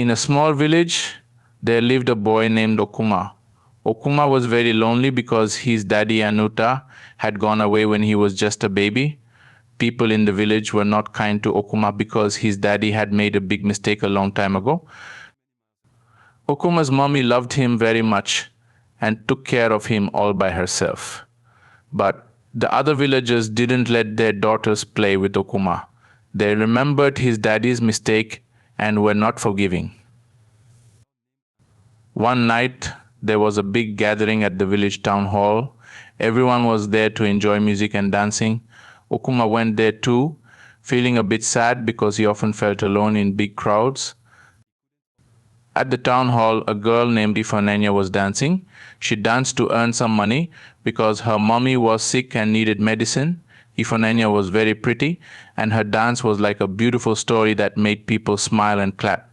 In a small village, there lived a boy named Okuma. Okuma was very lonely because his daddy Anuta had gone away when he was just a baby. People in the village were not kind to Okuma because his daddy had made a big mistake a long time ago. Okuma's mommy loved him very much and took care of him all by herself. But the other villagers didn't let their daughters play with Okuma. They remembered his daddy's mistake and were not forgiving. One night, there was a big gathering at the village town hall. Everyone was there to enjoy music and dancing. Okuma went there too, feeling a bit sad because he often felt alone in big crowds. At the town hall, a girl named Ifananya was dancing. She danced to earn some money because her mommy was sick and needed medicine. Ifananya was very pretty, and her dance was like a beautiful story that made people smile and clap.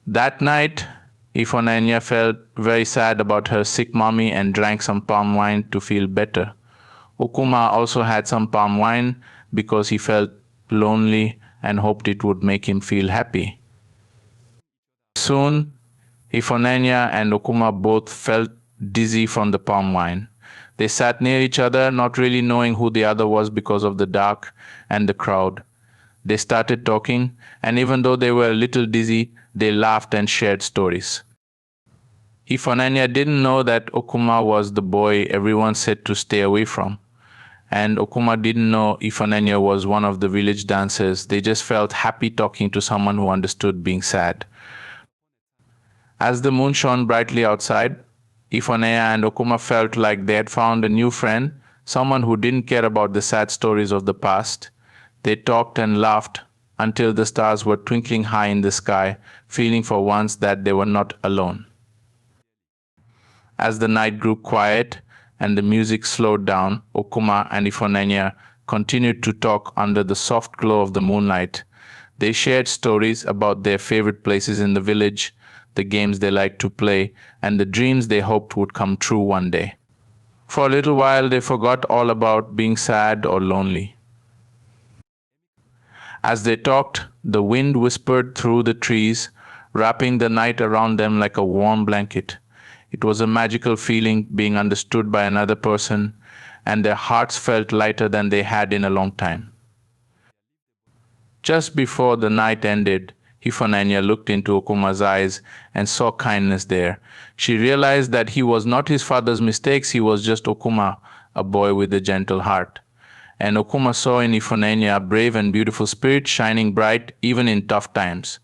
That night, Ifananya felt very sad about her sick mommy and drank some palm wine to feel better. Okuma also had some palm wine because he felt lonely and hoped it would make him feel happy. Soon, Ifananya and Okuma both felt dizzy from the palm wine. They sat near each other, not really knowing who the other was because of the dark and the crowd. They started talking, and even though they were a little dizzy, they laughed and shared stories. Ifananya didn't know that Okuma was the boy everyone said to stay away from. And Okuma didn't know Ifananya was one of the village dancers. They just felt happy talking to someone who understood being sad. As the moon shone brightly outside, Ifananya and Okuma felt like they had found a new friend, someone who didn't care about the sad stories of the past. They talked and laughed until the stars were twinkling high in the sky, feeling for once that they were not alone. As the night grew quiet and the music slowed down, Okuma and Ifananya continued to talk under the soft glow of the moonlight. They shared stories about their favorite places in the village, the games they liked to play, and the dreams they hoped would come true one day. For a little while, they forgot all about being sad or lonely. As they talked, the wind whispered through the trees, wrapping the night around them like a warm blanket. It was a magical feeling being understood by another person, and their hearts felt lighter than they had in a long time. Just before the night ended, Ifananya looked into Okuma's eyes and saw kindness there. She realized that he was not his father's mistakes, he was just Okuma, a boy with a gentle heart. And Okuma saw in Ifananya a brave and beautiful spirit shining bright even in tough times.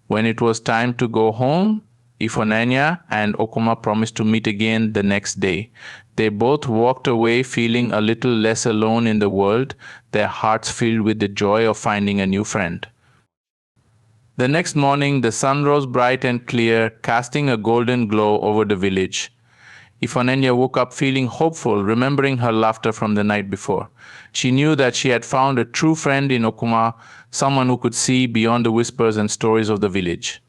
When it was time to go home, Ifananya and Okuma promised to meet again the next day. They both walked away feeling a little less alone in the world, their hearts filled with the joy of finding a new friend. The next morning, the sun rose bright and clear, casting a golden glow over the village. Ifananya woke up feeling hopeful, remembering her laughter from the night before. She knew that she had found a true friend in Okuma, someone who could see beyond the whispers and stories of the village.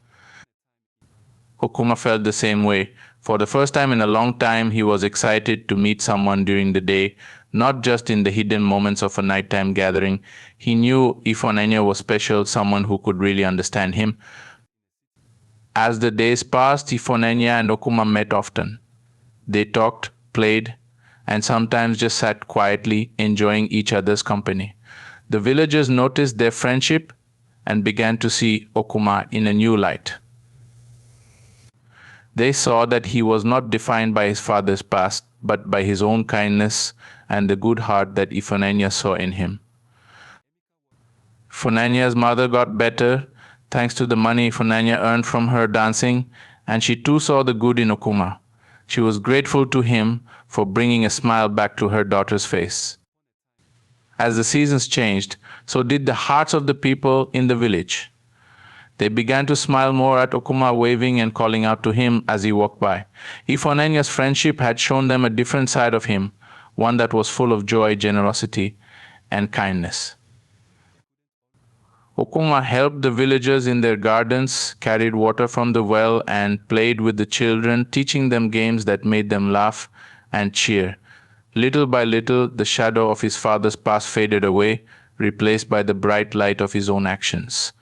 Okuma felt the same way. For the first time in a long time, he was excited to meet someone during the day, not just in the hidden moments of a nighttime gathering. He knew Ifananya was special, someone who could really understand him. As the days passed, Ifananya and Okuma met often. They talked, played, and sometimes just sat quietly, enjoying each other's company. The villagers noticed their friendship and began to see Okuma in a new light. They saw that he was not defined by his father's past, but by his own kindness and the good heart that Ifananya saw in him. Ifananya's mother got better thanks to the money Ifananya earned from her dancing, and she too saw the good in Okuma. She was grateful to him for bringing a smile back to her daughter's face. As the seasons changed, so did the hearts of the people in the village. They began to smile more at Okuma, waving and calling out to him as he walked by. Ifananya's friendship had shown them a different side of him, one that was full of joy, generosity, and kindness. Okuma helped the villagers in their gardens, carried water from the well, and played with the children, teaching them games that made them laugh and cheer. Little by little, the shadow of his father's past faded away, replaced by the bright light of his own actions.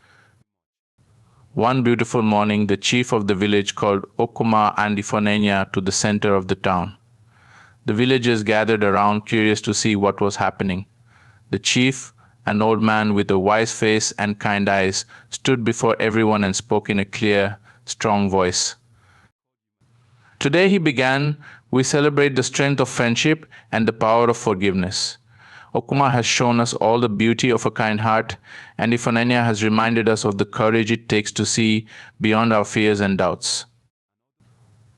One beautiful morning, the chief of the village called Okuma and Ifonenya to the center of the town. The villagers gathered around, curious to see what was happening. The chief, an old man with a wise face and kind eyes, stood before everyone and spoke in a clear, strong voice. Today, he began, we celebrate the strength of friendship and the power of forgiveness. Okuma has shown us all the beauty of a kind heart, and Ifonenya has reminded us of the courage it takes to see beyond our fears and doubts.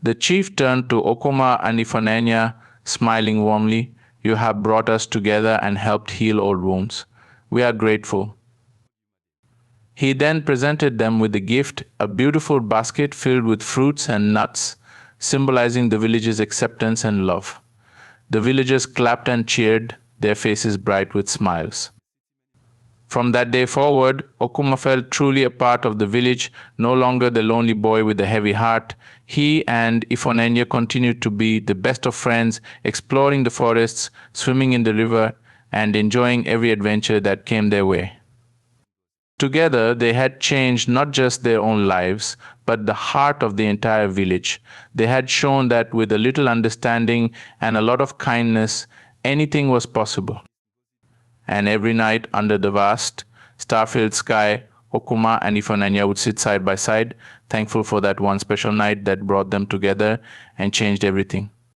The chief turned to Okuma and Ifonenya, smiling warmly. You have brought us together and helped heal old wounds. We are grateful. He then presented them with a gift, a beautiful basket filled with fruits and nuts, symbolizing the village's acceptance and love. The villagers clapped and cheered, their faces bright with smiles. From that day forward, Okuma felt truly a part of the village, no longer the lonely boy with the heavy heart. He and Ifonenya continued to be the best of friends, exploring the forests, swimming in the river, and enjoying every adventure that came their way. Together, they had changed not just their own lives, but the heart of the entire village. They had shown that with a little understanding and a lot of kindness, anything was possible. And every night under the vast, star-filled sky, Okuma and Ifonenya would sit side by side, thankful for that one special night that brought them together and changed everything.